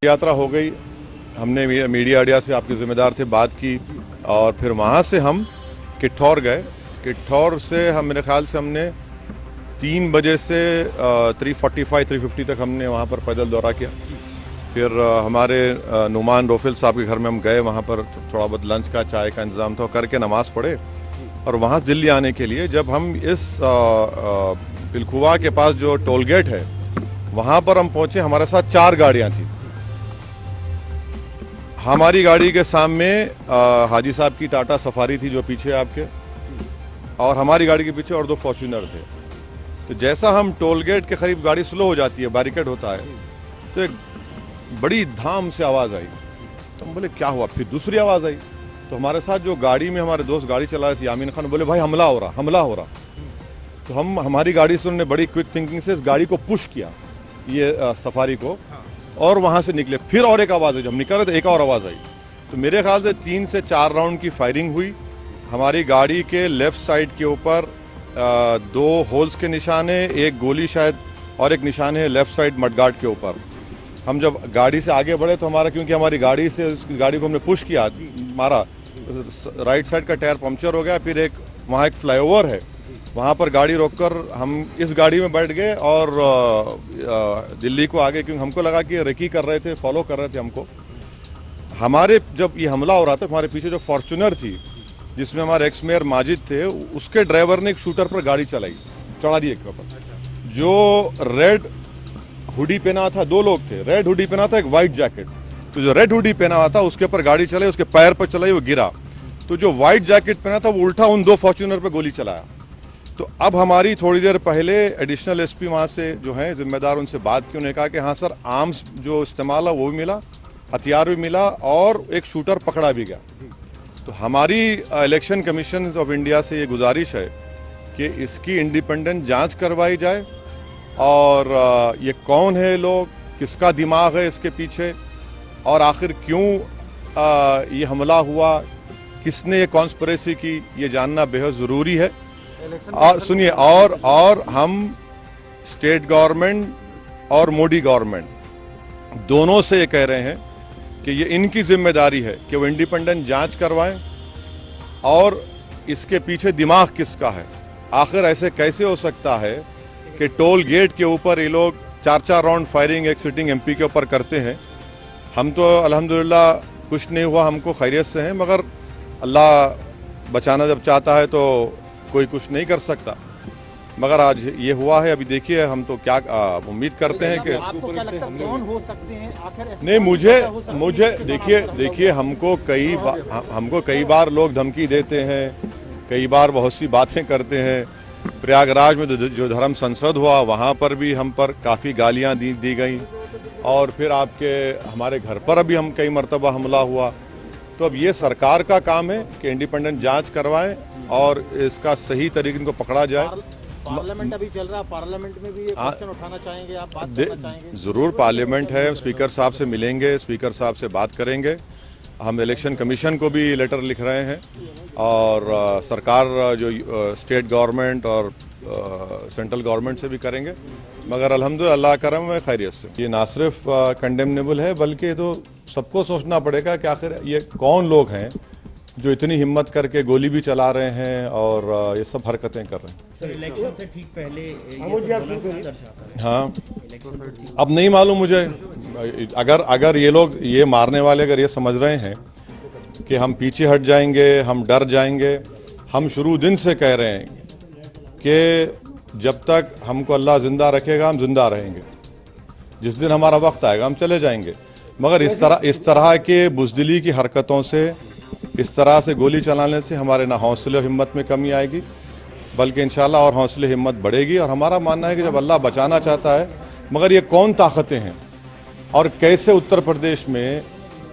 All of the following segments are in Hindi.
यात्रा हो गई, हमने मीडिया अड्डा से आपके जिम्मेदार थे बात की और फिर वहाँ से हम किठौर गए। किठौर से हम मेरे ख्याल से हमने 3 बजे से 3:45-3:50 तक हमने वहाँ पर पैदल दौरा किया। फिर हमारे नुमान रोफिल साहब के घर में हम गए, वहाँ पर थोड़ा बहुत लंच का चाय का इंतज़ाम था, करके नमाज़ पढ़े और वहाँ दिल्ली आने के लिए जब हम इस पिलखुवा के पास जो टोल गेट है वहाँ पर हम पहुँचे, हमारे साथ 4 गाड़ियाँ थी। हमारी गाड़ी के सामने हाजी साहब की टाटा सफारी थी जो पीछे आपके, और हमारी गाड़ी के पीछे और 2 फॉर्च्यूनर थे। तो जैसा हम टोल गेट के करीब गाड़ी स्लो हो जाती है, बैरिकेड होता है, तो एक बड़ी धाम से आवाज़ आई। तो हम बोले क्या हुआ, फिर दूसरी आवाज़ आई। तो हमारे साथ जो गाड़ी में हमारे दोस्त गाड़ी चला रहे थे यामीन खान, बोले भाई हमला हो रहा, हमला हो रहा। तो हमारी गाड़ी से उन्होंने बड़ी क्विक थिंकिंग से इस गाड़ी को पुश किया, ये सफारी को, और वहाँ से निकले। फिर और एक आवाज़ आई, जब हम निकल रहे थे एक और आवाज़ आई। तो मेरे ख्याल से 3 से 4 राउंड की फायरिंग हुई। हमारी गाड़ी के लेफ्ट साइड के ऊपर 2 होल्स के निशान है, एक गोली शायद, और एक निशान है लेफ्ट साइड मडगार्ड के ऊपर। हम जब गाड़ी से आगे बढ़े तो हमारा, क्योंकि हमारी गाड़ी से उसकी गाड़ी को हमने पुश किया, मारा, राइट साइड का टायर पंक्चर हो गया। फिर एक वहाँ एक फ्लाईओवर है, वहाँ पर गाड़ी रोककर हम इस गाड़ी में बैठ गए और दिल्ली को आगे, क्योंकि हमको लगा कि रेकी कर रहे थे, फॉलो कर रहे थे हमको। हमारे जब ये हमला हो रहा था, हमारे पीछे जो फॉर्च्यूनर थी जिसमें हमारे एक्स मेयर माजिद थे, उसके ड्राइवर ने एक शूटर पर गाड़ी चलाई, चढ़ा दी एक ऊपर। जो रेड हुडी पहना था, 2 लोग थे, रेड हुडी पहना था, एक वाइट जैकेट। तो जो रेड हुडी पहना हुआ था उसके ऊपर गाड़ी चलाई, उसके पैर पर चलाई, वो गिरा। तो जो व्हाइट जैकेट पहना था वो उल्टा उन 2 फॉर्च्यूनर पर गोली चलाया। तो अब हमारी थोड़ी देर पहले एडिशनल एसपी वहाँ से जो हैं जिम्मेदार, उनसे बात की। उन्होंने कहा कि हाँ सर, आर्म्स जो इस्तेमाल है वो भी मिला, हथियार भी मिला, और एक शूटर पकड़ा भी गया। तो हमारी इलेक्शन कमीशन ऑफ इंडिया से ये गुजारिश है कि इसकी इंडिपेंडेंट जांच करवाई जाए, और ये कौन है लोग, किसका दिमाग है इसके पीछे, और आखिर क्यों ये हमला हुआ, किसने ये कॉन्स्पिरेसी की, ये जानना बेहद ज़रूरी है। सुनिए, और हम स्टेट गवर्नमेंट और मोदी गवर्नमेंट दोनों से ये कह रहे हैं कि ये इनकी जिम्मेदारी है कि वो इंडिपेंडेंट जांच करवाएं, और इसके पीछे दिमाग किसका है। आखिर ऐसे कैसे हो सकता है कि टोल गेट के ऊपर ये लोग 4-4 राउंड फायरिंग एक सिटिंग एमपी के ऊपर करते हैं। हम तो अल्हम्दुलिल्लाह कुछ नहीं हुआ, हमको खैरियत से हैं, मगर अल्लाह बचाना जब चाहता है तो कोई कुछ नहीं कर सकता। मगर आज ये हुआ है, अभी देखिए हम तो क्या उम्मीद करते हैं कि आपको क्या लगता है कौन हो सकते हैं आखिर? नहीं, मुझे देखिए हमको कई बार लोग धमकी देते हैं, कई बार बहुत सी बातें करते हैं। प्रयागराज में जो धर्म संसद हुआ वहाँ पर भी हम पर काफ़ी गालियाँ दी गई, और फिर आपके हमारे घर पर अभी हम कई मरतबा हमला हुआ। तो अब ये सरकार का काम है कि इंडिपेंडेंट जांच करवाएं और इसका सही तरीके इनको पकड़ा जाए। पार्लियामेंट अभी चल रहा है, पार्लियामेंट में भी ये क्वेश्चन उठाना चाहेंगे आप, बात करना चाहेंगे? जरूर, पार्लियामेंट है, स्पीकर साहब से मिलेंगे, स्पीकर साहब से बात करेंगे। हम इलेक्शन कमीशन को भी लेटर लिख रहे हैं, और सरकार जो स्टेट गवर्नमेंट और सेंट्रल गवर्नमेंट से भी करेंगे। मगर अल्हम्दुलिल्लाह अल्लाह करम है, खैरियत से। ये ना सिर्फ कंडेमनेबल है, बल्कि तो सबको सोचना पड़ेगा कि आखिर ये कौन लोग हैं जो इतनी हिम्मत करके गोली भी चला रहे हैं और ये सब हरकतें कर रहे हैं। सर, इलेक्शन से ठीक पहले हाँ, अब नहीं मालूम मुझे। अगर ये लोग, ये मारने वाले अगर ये समझ रहे हैं कि हम पीछे हट जाएंगे, हम डर जाएंगे, हम शुरू दिन से कह रहे हैं कि जब तक हमको अल्लाह जिंदा रखेगा हम जिंदा रहेंगे, जिस दिन हमारा वक्त आएगा हम चले जाएंगे। मगर इस तरह के बुज़दिली की हरकतों से, इस तरह से गोली चलाने से हमारे ना हौसले और हिम्मत में कमी आएगी, बल्कि इंशाल्लाह और हौसले हिम्मत बढ़ेगी। और हमारा मानना है कि जब अल्लाह बचाना चाहता है, मगर ये कौन ताकतें हैं और कैसे उत्तर प्रदेश में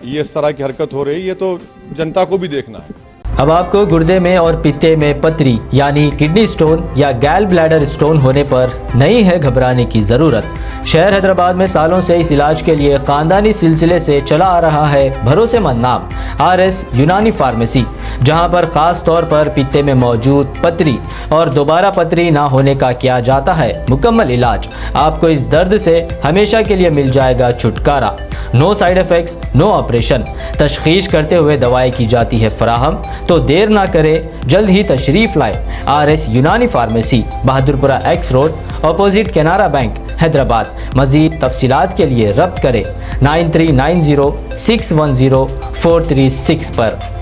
ये इस तरह की हरकत हो रही है, ये तो जनता को भी देखना है। अब आपको गुर्दे में और पित्ते में पथरी यानी किडनी स्टोन या गैल ब्लैडर स्टोन होने पर नहीं है घबराने की ज़रूरत। शहर हैदराबाद में सालों से इस इलाज के लिए खानदानी सिलसिले से चला आ रहा है भरोसेमंद नाम RS यूनानी फार्मेसी, जहां पर खास तौर पर पित्ते में मौजूद पथरी और दोबारा पथरी ना होने का किया जाता है मुकम्मल इलाज। आपको इस दर्द से हमेशा के लिए मिल जाएगा छुटकारा। No side effects, no operation, तशखीस करते हुए दवाएं की जाती है फराहम। तो देर ना करें, जल्द ही तशरीफ़ लाए RS यूनानी pharmacy, Bahadurpura X road, opposite Canara bank, Hyderabad. मज़ीद तफसीलात के लिए रब्त करें 9390610436 पर।